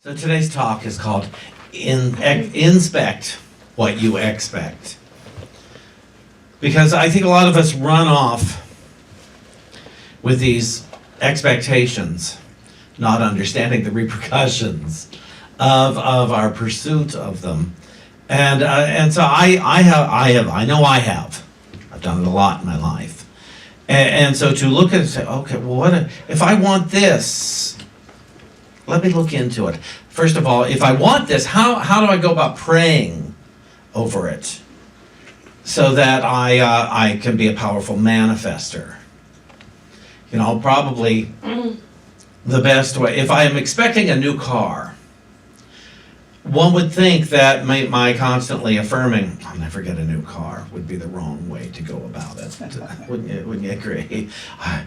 So today's talk is called Inspect What You Expect. Because I think a lot of us run off with these expectations, not understanding the repercussions of our pursuit of them. And so I know I have. I've done it a lot in my life. And so to look at it and say, okay, well, if I want this, let me look into it. First of all, if I want this, how do I go about praying over it so that I can be a powerful manifester? You know, probably the best way, if I am expecting a new car, one would think that my constantly affirming, I'll never get a new car, would be the wrong way to go about it. Wouldn't you agree? I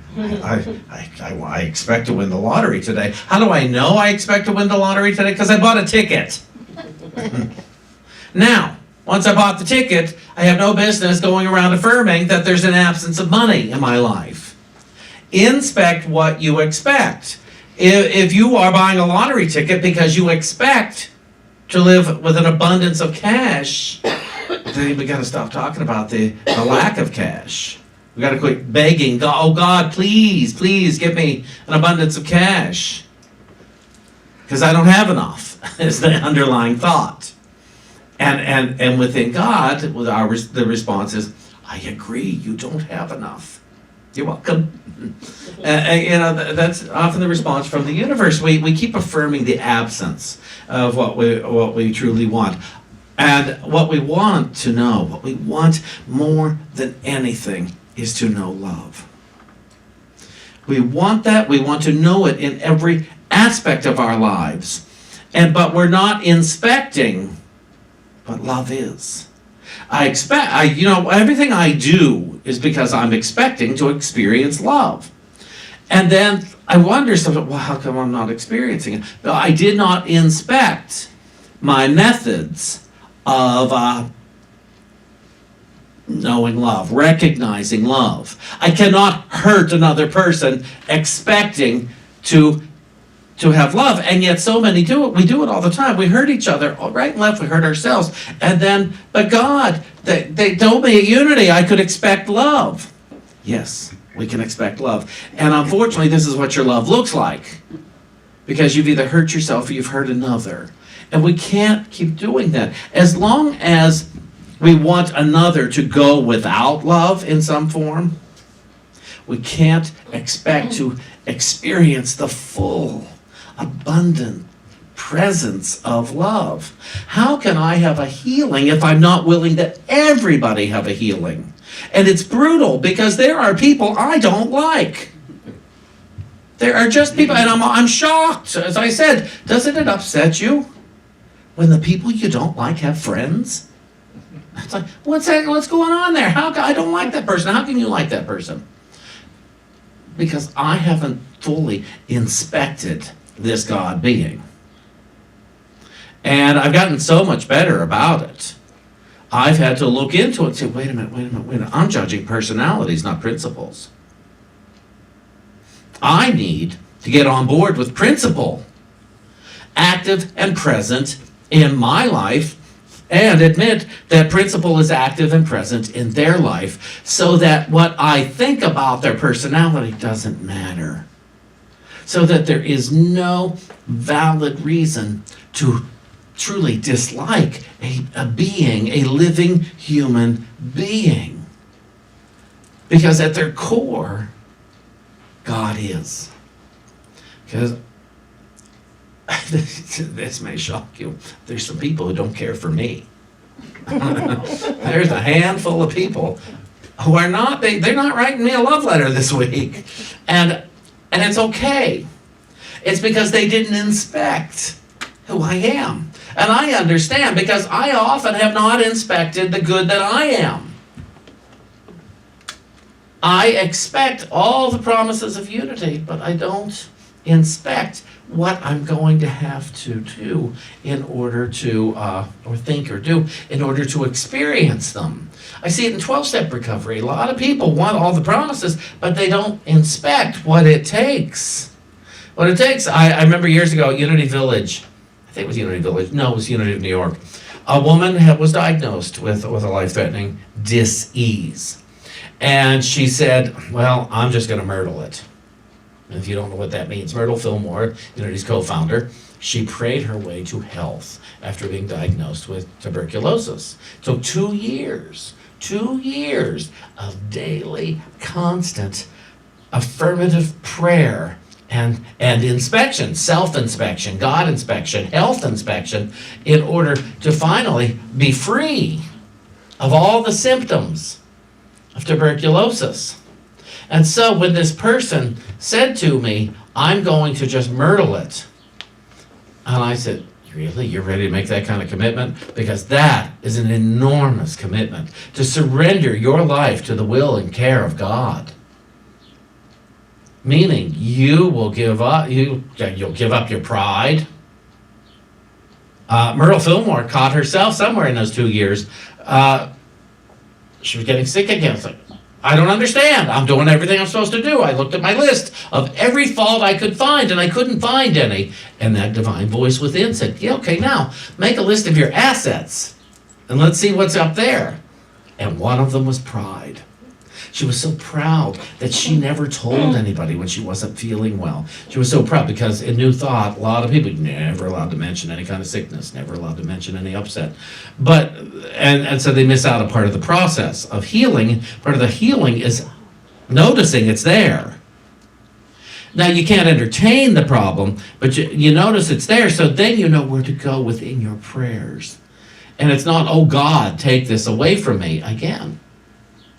expect to win the lottery today. How do I know I expect to win the lottery today? Because I bought a ticket. Now, once I bought the ticket, I have no business going around affirming that there's an absence of money in my life. Inspect what you expect. If you are buying a lottery ticket because you expect to live with an abundance of cash, then we got to stop talking about the lack of cash. We got to quit begging, oh God, please give me an abundance of cash. Because I don't have enough, is the underlying thought. And within God, the response is, I agree, you don't have enough. You're welcome. That's often the response from the universe. We keep affirming the absence of what we truly want. And what we want to know, what we want more than anything, is to know love. We want that. We want to know it in every aspect of our lives. But we're not inspecting what love is. Everything I do is because I'm expecting to experience love. And then I wonder sometimes, well, how come I'm not experiencing it? No, I did not inspect my methods of knowing love, recognizing love. I cannot hurt another person expecting to have love, and yet so many do it. We do it all the time. We hurt each other, right and left. We hurt ourselves, and then, but God, they told me at Unity I could expect love. Yes, we can expect love, and unfortunately, this is what your love looks like, because you've either hurt yourself or you've hurt another, and we can't keep doing that. As long as we want another to go without love in some form, we can't expect to experience the full, abundant presence of love. How can I have a healing if I'm not willing that everybody have a healing? And it's brutal because there are people I don't like. There are just people, and I'm shocked. As I said, doesn't it upset you when the people you don't like have friends? It's like, what's going on there? I don't like that person. How can you like that person? Because I haven't fully inspected this God being. And I've gotten so much better about it. I've had to look into it and say, wait a minute. I'm judging personalities, not principles. I need to get on board with principle, active and present in my life, and admit that principle is active and present in their life, so that what I think about their personality doesn't matter. So that there is no valid reason to truly dislike a being, a living human being. Because at their core, God is. Because this may shock you. There's some people who don't care for me. There's a handful of people who are not, they're not writing me a love letter this week. And it's okay. It's because they didn't inspect who I am. And I understand because I often have not inspected the good that I am. I expect all the promises of unity, but I don't inspect what I'm going to have to do in order to, or think or do, in order to experience them. I see it in 12-step recovery. A lot of people want all the promises, but they don't inspect what it takes. I remember years ago at Unity Village, think it was Unity Village, no, it was Unity of New York. A woman was diagnosed with a life-threatening dis-ease. And she said, well, I'm just gonna myrtle it. And if you don't know what that means, Myrtle Fillmore, Unity's co-founder, she prayed her way to health after being diagnosed with tuberculosis. It took 2 years of daily, constant, affirmative prayer and inspection, self-inspection, God inspection, health inspection, in order to finally be free of all the symptoms of tuberculosis. And so when this person said to me, I'm going to just myrtle it, and I said, really? You're ready to make that kind of commitment? Because that is an enormous commitment, to surrender your life to the will and care of God. Meaning you will give up, you'll give up your pride. Myrtle Fillmore caught herself somewhere in those 2 years. She was getting sick again. It's like, I don't understand. I'm doing everything I'm supposed to do. I looked at my list of every fault I could find, and I couldn't find any. And that divine voice within said, yeah, okay, now make a list of your assets, and let's see what's up there. And one of them was pride. She was so proud that she never told anybody when she wasn't feeling well. She was so proud because in New Thought, a lot of people never allowed to mention any kind of sickness, never allowed to mention any upset. But, and so they miss out a part of the process of healing. Part of the healing is noticing it's there. Now, you can't entertain the problem, but you notice it's there, so then you know where to go within your prayers. And it's not, oh God, take this away from me again.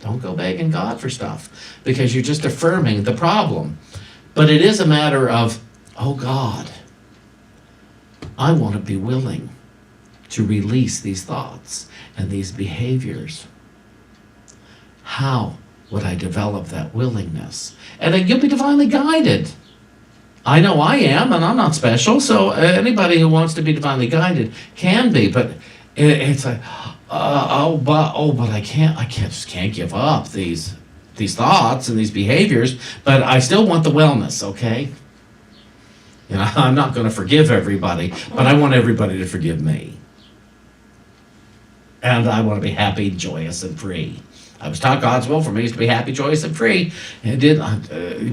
Don't go begging God for stuff, because you're just affirming the problem. But it is a matter of, oh God, I want to be willing to release these thoughts and these behaviors. How would I develop that willingness? And then you'll be divinely guided. I know I am, and I'm not special, so anybody who wants to be divinely guided can be, but it's like, but I can't give up these thoughts and these behaviors, but I still want the wellness, okay? You know, I'm not going to forgive everybody, but I want everybody to forgive me. And I want to be happy, joyous, and free. I was taught God's will for me is to be happy, joyous, and free. And it did,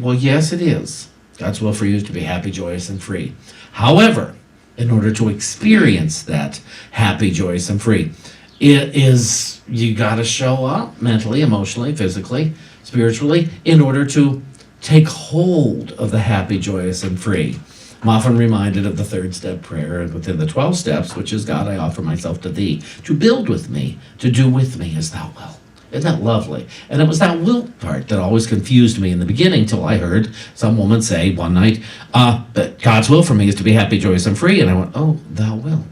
well, yes, it is. God's will for you is to be happy, joyous, and free. However, in order to experience that happy, joyous, and free, it is, you got to show up mentally, emotionally, physically, spiritually, in order to take hold of the happy, joyous, and free. I'm often reminded of the 3rd step prayer and within the 12 steps, which is, God, I offer myself to thee, to build with me, to do with me as thou wilt. Isn't that lovely? And it was that will part that always confused me in the beginning, till I heard some woman say one night, but God's will for me is to be happy, joyous, and free. And I went, oh, thou wilt.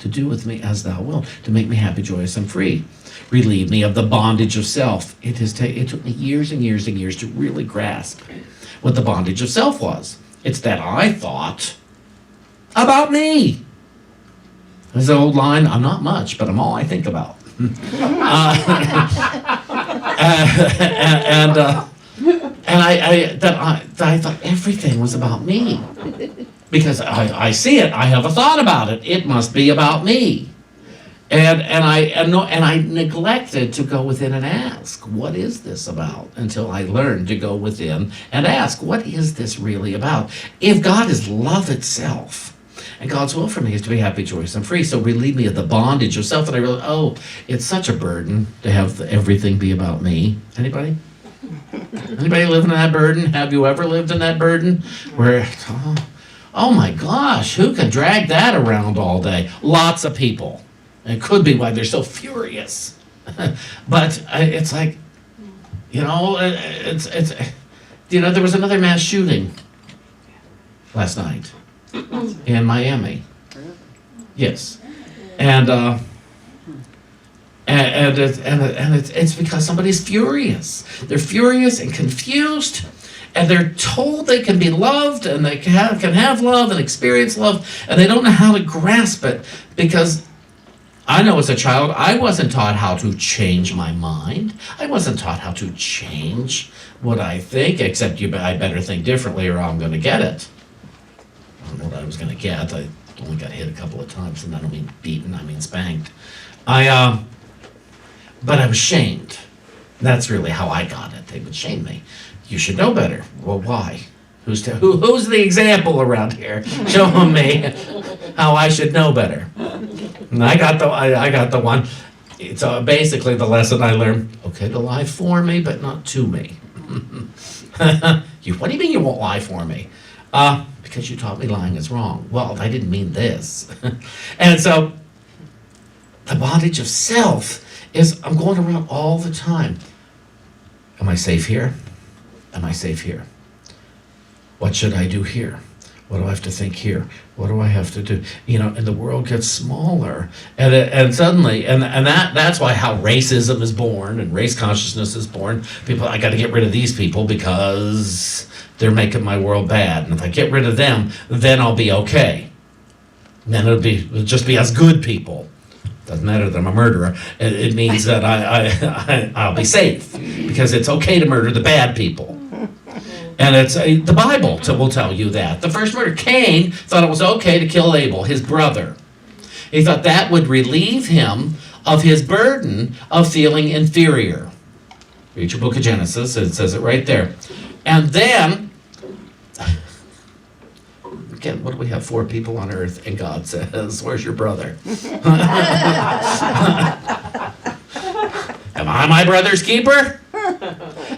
To do with me as thou wilt, to make me happy, joyous, and free. Relieve me of the bondage of self. It took me years and years and years to really grasp what the bondage of self was. It's that I thought about me. There's an old line, I'm not much, but I'm all I think about. And I thought everything was about me. Because I see it, I have a thought about it. It must be about me, and I neglected to go within and ask, what is this about? Until I learned to go within and ask, what is this really about? If God is love itself, and God's will for me is to be happy, joyous, and free, so relieve me of the bondage of self. And I realized, oh, it's such a burden to have everything be about me. Anybody? Anybody live in that burden? Have you ever lived in that burden where? Oh my gosh, who can drag that around all day? Lots of people. It could be why they're so furious. But it's like, there was another mass shooting last night in Miami. Yes. And it's because somebody's furious. They're furious and confused. And they're told they can be loved and they can have love and experience love, and they don't know how to grasp it, because I know as a child, I wasn't taught how to change my mind. I wasn't taught how to change what I think, except I better think differently or I'm going to get it. I don't know what I was going to get. only got hit a couple of times, and I don't mean beaten, I mean spanked. But I was shamed. That's really how I got it. They would shame me. You should know better. Well, why? Who's the example around here showing me how I should know better? And I got the one. It's basically the lesson I learned. Okay to lie for me, but not to me. What do you mean you won't lie for me? Because you taught me lying is wrong. Well, I didn't mean this. And so the bondage of self is I'm going around all the time. Am I safe here? Am I safe here? What should I do here? What do I have to think here? What do I have to do? And the world gets smaller, and suddenly, and that's why how racism is born and race consciousness is born. People, I got to get rid of these people because they're making my world bad, and if I get rid of them, then I'll be okay. Then it'll just be us good people. Doesn't matter that I'm a murderer. It means that I'll be safe because it's okay to murder the bad people. And it's the Bible will tell you that. The first murder, Cain thought it was okay to kill Abel, his brother. He thought that would relieve him of his burden of feeling inferior. Read your book of Genesis, it says it right there. And then, again, what do we have? 4 people on earth, and God says, where's your brother? Am I my brother's keeper?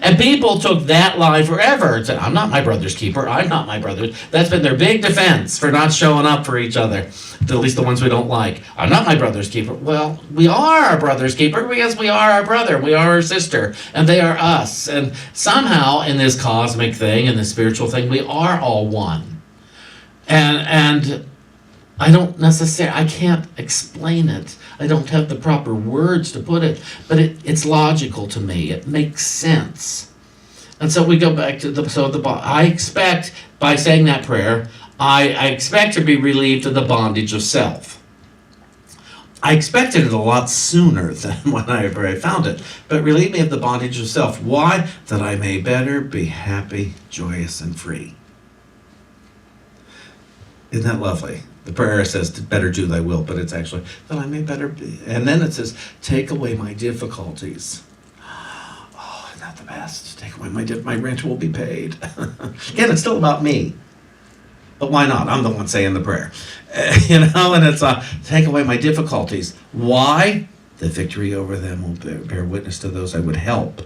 And people took that lie forever and said, I'm not my brother's keeper, I'm not my brother's. That's been their big defense for not showing up for each other, at least the ones we don't like. I'm not my brother's keeper. Well, we are our brother's keeper because we are our brother, we are our sister, and they are us. And somehow in this cosmic thing, in this spiritual thing, we are all one. And I can't explain it. I don't have the proper words to put it, but it's logical to me. It makes sense. And so we go back to I expect, by saying that prayer, I expect to be relieved of the bondage of self. I expected it a lot sooner than when I found it, but relieve me of the bondage of self. Why? That I may better be happy, joyous, and free. Isn't that lovely? The prayer says, better do thy will, but it's actually, that I may better be. And then it says, take away my difficulties. Oh, isn't that the best? Take away my rent will be paid. Again, it's still about me. But why not? I'm the one saying the prayer. And it's, take away my difficulties. Why? The victory over them will bear witness to those I would help.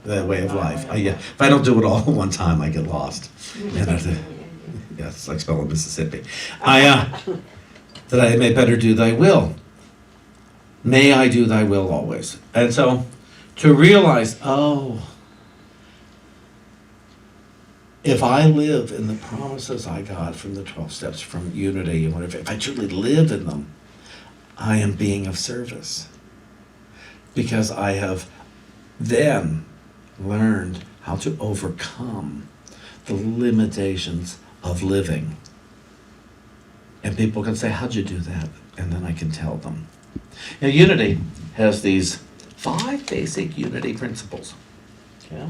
The way of life. If I don't do it all at one time, I get lost. It's like spelling Mississippi. That I may better do thy will. May I do thy will always. And so to realize, if I live in the promises I got from the 12 steps, from Unity and whatever, if I truly live in them, I am being of service. Because I have then learned how to overcome the limitations of living. And people can say, how'd you do that? And then I can tell them. Unity has these 5 basic unity principles. Yeah,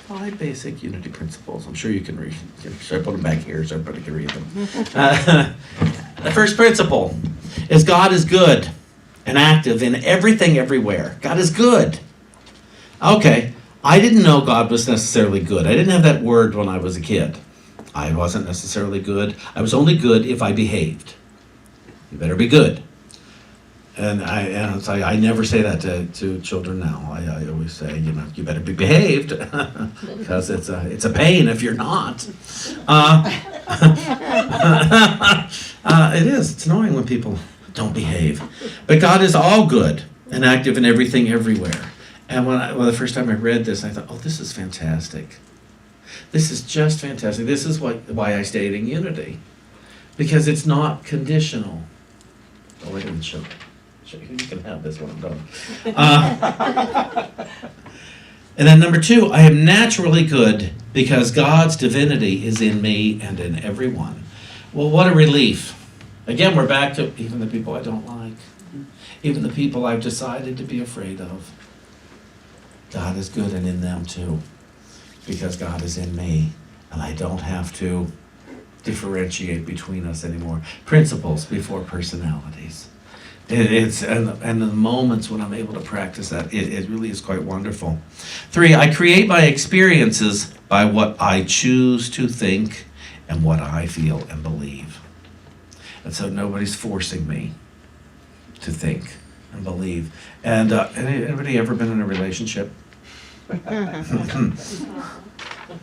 5 basic unity principles. I'm sure you can read. Should I put them back here so everybody can read them? The first principle is God is good and active in everything, everywhere. God is good. Okay, I didn't know God was necessarily good. I didn't have that word when I was a kid. I wasn't necessarily good. I was only good if I behaved. You better be good. And I never say that to children now. I always say, you better be behaved, because it's a pain if you're not. It is. It's annoying when people don't behave. But God is all good and active in everything, everywhere. And when the first time I read this, I thought, this is fantastic. This is just fantastic. This is why I stayed in Unity, because it's not conditional. I didn't show. You can have this when I'm done. And then number 2, I am naturally good because God's divinity is in me and in everyone. Well, what a relief. Again, we're back to even the people I don't like, even the people I've decided to be afraid of. God is good and in them too. because God is in me, and I don't have to differentiate between us anymore. Principles before personalities. It's and the moments when I'm able to practice that, it really is quite wonderful. 3, I create my experiences by what I choose to think and what I feel and believe. And so nobody's forcing me to think and believe. And anybody ever been in a relationship?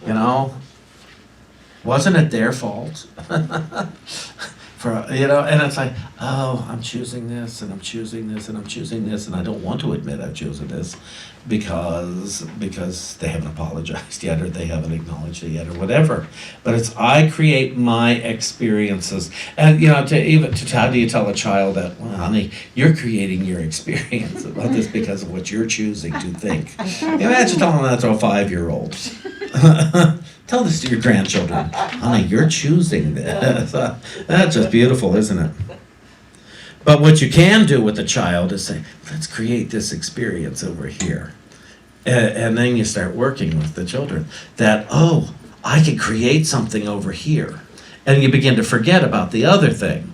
You know, wasn't it their fault? And it's like, oh, I'm choosing this, and I'm choosing this, and I'm choosing this, and I don't want to admit I've chosen this because they haven't apologized yet, or they haven't acknowledged it yet, or whatever. But it's I create my experiences, and how do you tell a child that, well, honey, you're creating your experience about this because of what you're choosing to think. Imagine telling that to a 5-year-old. Tell this to your grandchildren. Honey, you're choosing this. That's just beautiful, isn't it? But what you can do with the child is say, let's create this experience over here. And then you start working with the children that, oh, I can create something over here. And you begin to forget about the other thing.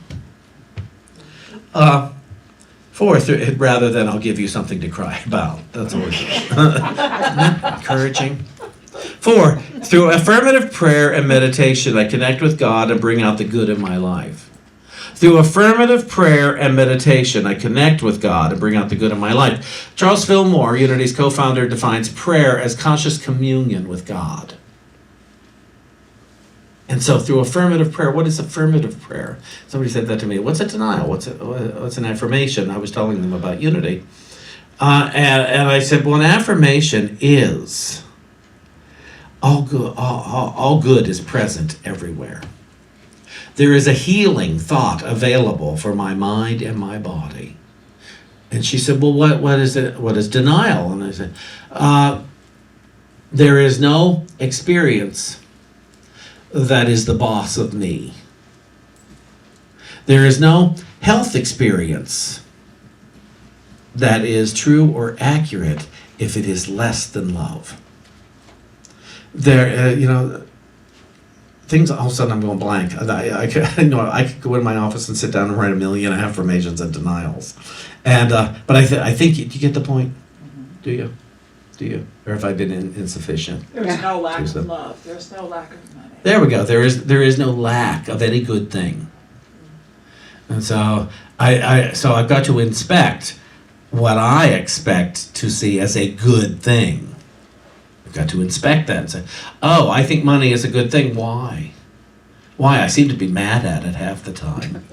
4th, rather than I'll give you something to cry about. That's always encouraging. 4, through affirmative prayer and meditation, I connect with God and bring out the good in my life. Through affirmative prayer and meditation, I connect with God and bring out the good in my life. Charles Fillmore, Unity's co-founder, defines prayer as conscious communion with God. And so through affirmative prayer, what is affirmative prayer? Somebody said that to me. What's a denial? What's an affirmation? I was telling them about Unity. And I said, well, an affirmation is all good is present everywhere. There is a healing thought available for my mind and my body. And she said, well, what is it? What is denial? And I said, there is no experience that is the boss of me. There is no health experience that is true or accurate if it is less than love. Things all of a sudden I'm going blank. I could go in my office and sit down and write 1,000,000 affirmations and denials. And but I think you get the point. Mm-hmm. Do you? Or have I been insufficient? There's no lack of love. There's no lack of money. There we go. There is no lack of any good thing. And so I've got to inspect what I expect to see as a good thing. I've got to inspect that and say, oh, I think money is a good thing. Why? I seem to be mad at it half the time.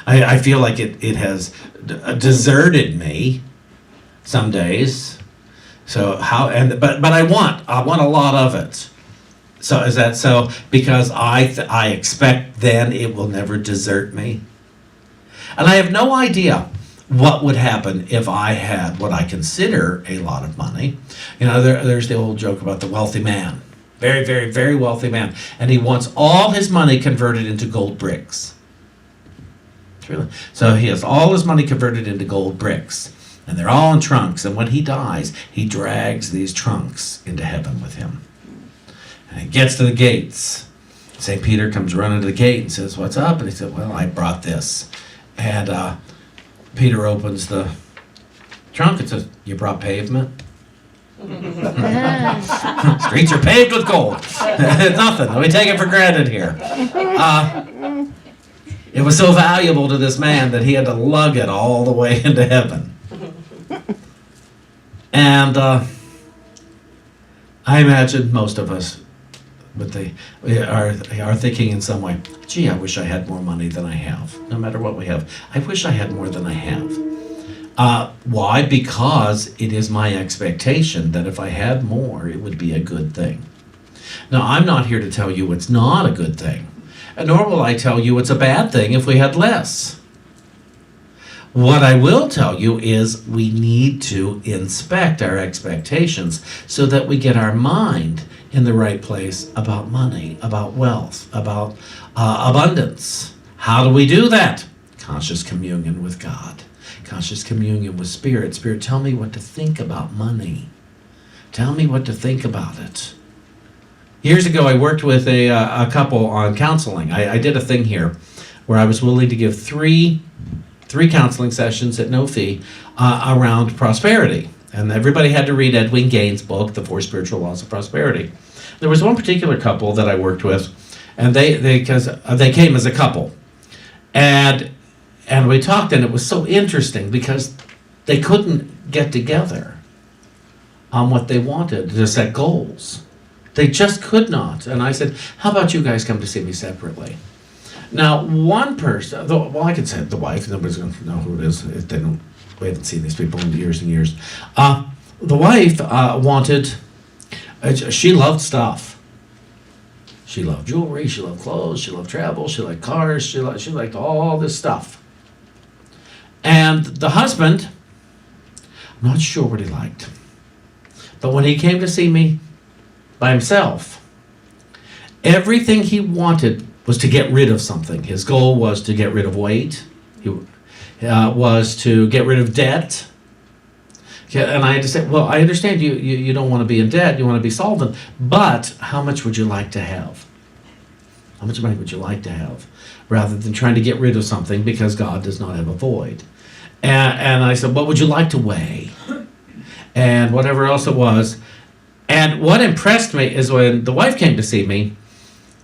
I feel like it has deserted me some days. So but I want a lot of it. So is that so? Because I expect then it will never desert me. And I have no idea what would happen if I had what I consider a lot of money. There's the old joke about the wealthy man. Very, very, very wealthy man. And he wants all his money converted into gold bricks. So he has all his money converted into gold bricks. And they're all in trunks. And when he dies, he drags these trunks into heaven with him. And he gets to the gates. St. Peter comes running to the gate and says, what's up? And he said, well, I brought this. And Peter opens the trunk and says, you brought pavement? Streets are paved with gold. It's nothing. We take it for granted here. It was so valuable to this man that he had to lug it all the way into heaven. And I imagine most of us are thinking in some way, gee, I wish I had more money than I have. No matter what we have, I wish I had more than I have. Why? Because it is my expectation that if I had more, it would be a good thing. Now, I'm not here to tell you it's not a good thing, nor will I tell you it's a bad thing if we had less. What I will tell you is we need to inspect our expectations so that we get our mind in the right place about money, about wealth, about abundance. How do we do that? Conscious communion with God. Conscious communion with Spirit. Spirit, tell me what to think about money. Tell me what to think about it. Years ago, I worked with a couple on counseling. I did a thing here where I was willing to give three counseling sessions at no fee around prosperity. And everybody had to read Edwin Gaines' book, The Four Spiritual Laws of Prosperity. There was one particular couple that I worked with, and they came as a couple. And we talked, and it was so interesting because they couldn't get together on what they wanted to set goals. They just could not. And I said, how about you guys come to see me separately? Now, one person, well, I could say the wife, nobody's going to know who it is. We haven't seen these people in years and years. The wife wanted, she loved stuff. She loved jewelry, she loved clothes, she loved travel, she liked cars, she liked all this stuff. And the husband, I'm not sure what he liked. But when he came to see me by himself, everything he wanted was to get rid of something. His goal was to get rid of weight. He was to get rid of debt. And I had to say, well, I understand you don't want to be in debt, you want to be solvent, but how much would you like to have? How much money would you like to have? Rather than trying to get rid of something because God does not have a void. And I said, what would you like to weigh? And whatever else it was. And what impressed me is when the wife came to see me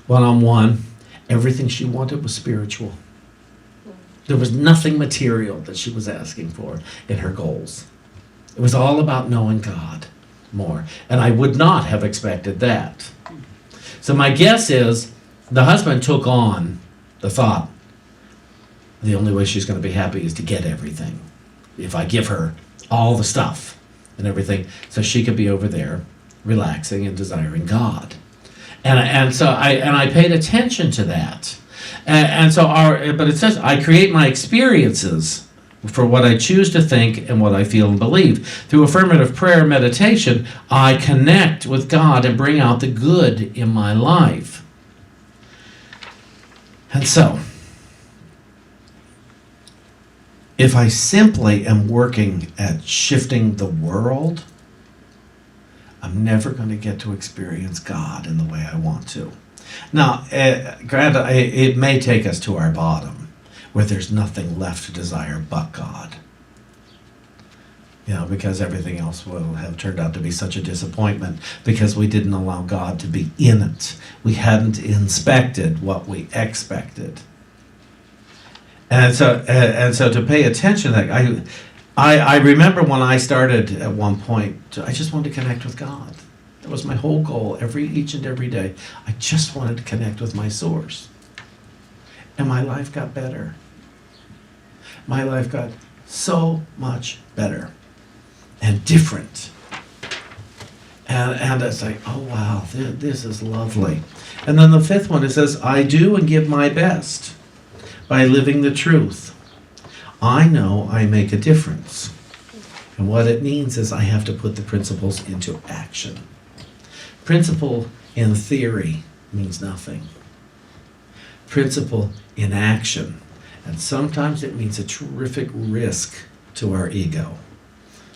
one-on-one, everything she wanted was spiritual. There was nothing material that she was asking for in her goals. It was all about knowing God more. And I would not have expected that. So my guess is the husband took on the thought, the only way she's going to be happy is to get everything. If I give her all the stuff and everything, so she could be over there relaxing and desiring God. And so I paid attention to that. And so but it says, I create my experiences for what I choose to think and what I feel and believe. Through affirmative prayer and meditation, I connect with God and bring out the good in my life. And so, if I simply am working at shifting the world, I'm never going to get to experience God in the way I want to. Now, granted, it may take us to our bottom, where there's nothing left to desire but God. Because everything else will have turned out to be such a disappointment because we didn't allow God to be in it. We hadn't inspected what we expected. And so to pay attention to that, I remember when I started at one point, I just wanted to connect with God. That was my whole goal each and every day. I just wanted to connect with my source. And my life got better. My life got so much better and different. And it's like, oh wow, this is lovely. And then the fifth one, it says, I do and give my best by living the truth. I know I make a difference. And what it means is I have to put the principles into action. Principle in theory means nothing. Principle in action. And sometimes it means a terrific risk to our ego.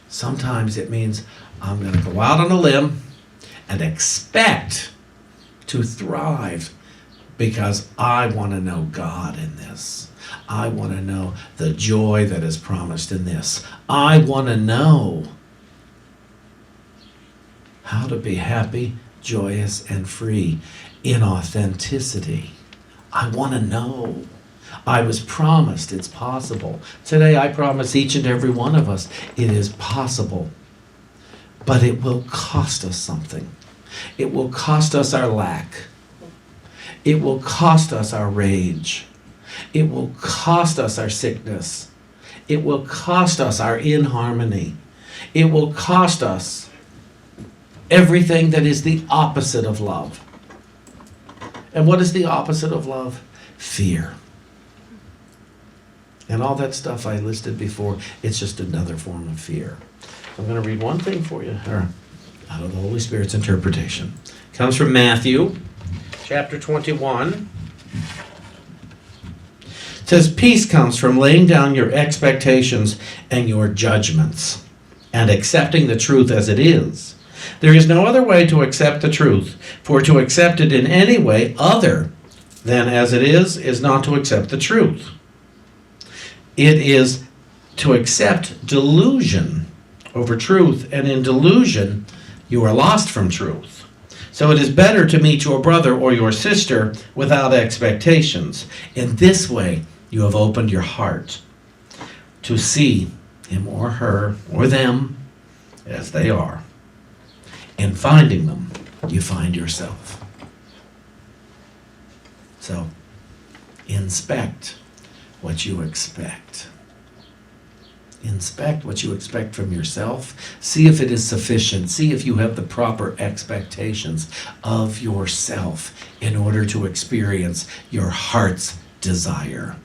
Sometimes it means I'm going to go out on a limb and expect to thrive because I want to know God in this. I want to know the joy that is promised in this. I want to know how to be happy, joyous, and free in authenticity. I want to know. I was promised it's possible. Today I promise each and every one of us it is possible. But it will cost us something. It will cost us our lack. It will cost us our rage. It will cost us our sickness. It will cost us our inharmony. It will cost us everything that is the opposite of love. And what is the opposite of love? Fear. And all that stuff I listed before, it's just another form of fear. I'm going to read one thing for you, out of the Holy Spirit's interpretation. It comes from Matthew, chapter 21. It says, peace comes from laying down your expectations and your judgments and accepting the truth as it is. There is no other way to accept the truth, for to accept it in any way other than as it is not to accept the truth. It is to accept delusion over truth, and in delusion you are lost from truth. So it is better to meet your brother or your sister without expectations. In this way you have opened your heart to see him or her or them as they are. In finding them, you find yourself. So, inspect what you expect. Inspect what you expect from yourself. See if it is sufficient. See if you have the proper expectations of yourself in order to experience your heart's desire.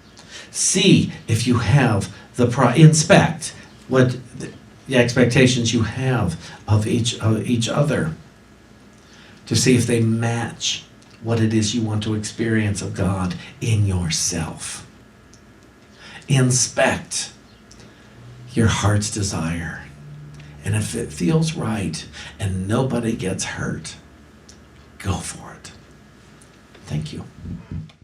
See if you have inspect what the expectations you have of each other, to see if they match what it is you want to experience of God in yourself. Inspect your heart's desire. And if it feels right and nobody gets hurt, go for it. Thank you.